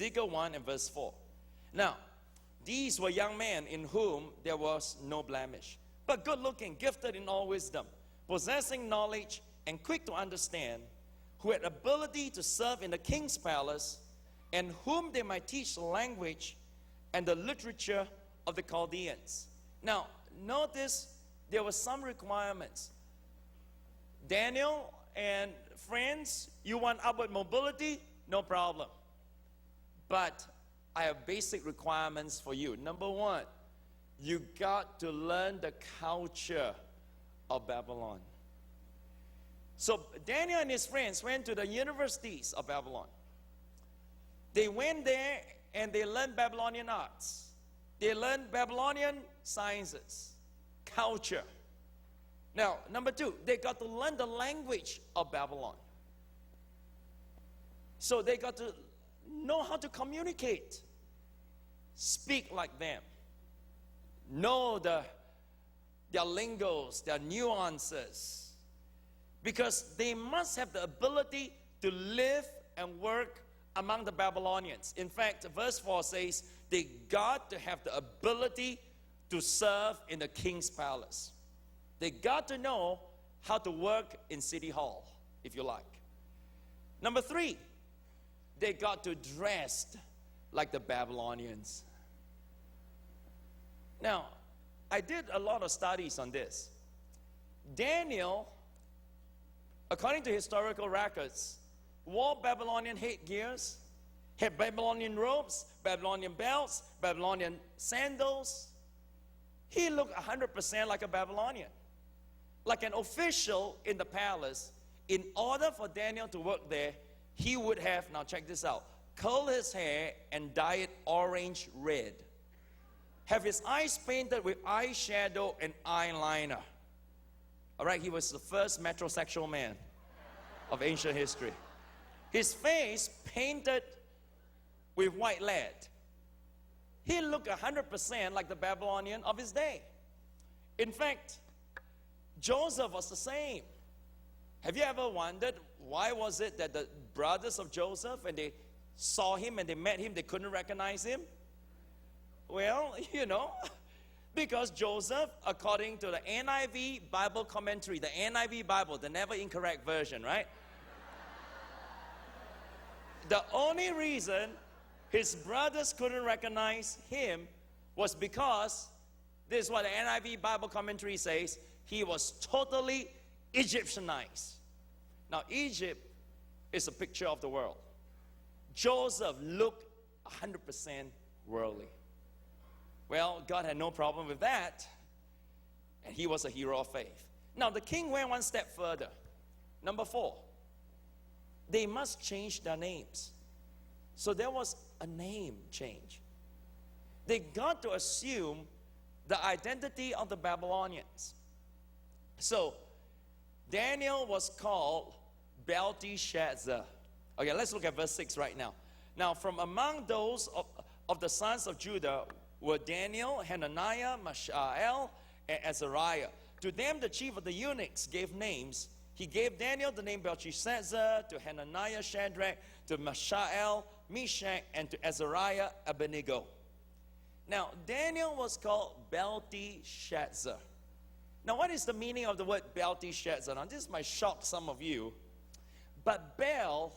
Ezekiel 1 and verse 4. Now, these were young men in whom there was no blemish, but good looking, gifted in all wisdom, possessing knowledge and quick to understand, who had ability to serve in the king's palace, and whom they might teach the language and the literature of the Chaldeans. Now, notice there were some requirements. Daniel and friends, you want upward mobility? No problem. But I have basic requirements for you. Number one, you got to learn the culture of Babylon. So Daniel and his friends went to the universities of Babylon. They went there and they learned Babylonian arts. They learned Babylonian sciences, culture. Now, number two, they got to learn the language of Babylon. So they got to know how to communicate, speak like them, know their lingos, their nuances, because they must have the ability to live and work among the Babylonians. In fact, verse 4 says they got to have the ability to serve in the king's palace. They got to know how to work in City Hall, if you like. Number three, they got to dress like the Babylonians. Now, I did a lot of studies on this. Daniel, according to historical records, wore Babylonian headgears, had Babylonian robes, Babylonian belts, Babylonian sandals. He looked 100% like a Babylonian, like an official in the palace. In order for Daniel to work there, he would have, now check this out, curl his hair and dye it orange red. Have his eyes painted with eyeshadow and eyeliner. All right, he was the first metrosexual man of ancient history. His face painted with white lead. He looked 100% like the Babylonian of his day. In fact, Joseph was the same. Have you ever wondered why was it that the brothers of Joseph, when they saw him and they met him, they couldn't recognize him? Well, because Joseph, according to the NIV Bible commentary, the NIV Bible, the never incorrect version, right? The only reason his brothers couldn't recognize him was because, this is what the NIV Bible commentary says, he was totally Egyptianized. Now, Egypt is a picture of the world. Joseph looked 100% worldly. Well, God had no problem with that, and he was a hero of faith. Now, the king went one step further. Number 4, they must change their names. So there was a name change. They got to assume the identity of the Babylonians. So Daniel was called Belteshazzar. Okay, let's look at verse 6 right now. Now, from among those of the sons of Judah were Daniel, Hananiah, Mishael, and Azariah. To them the chief of the eunuchs gave names. He gave Daniel the name Belteshazzar, to Hananiah Shadrach, to Mishael Meshach, and to Azariah Abednego. Now, Daniel was called Belteshazzar. Now, what is the meaning of the word Belteshazzar? Now, this might shock some of you, but Bel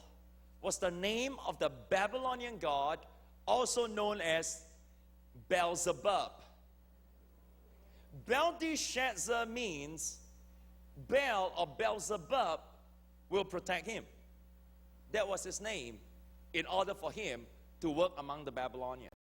was the name of the Babylonian god, also known as Beelzebub. Belteshazzar means Bel or Beelzebub will protect him. That was his name in order for him to work among the Babylonians.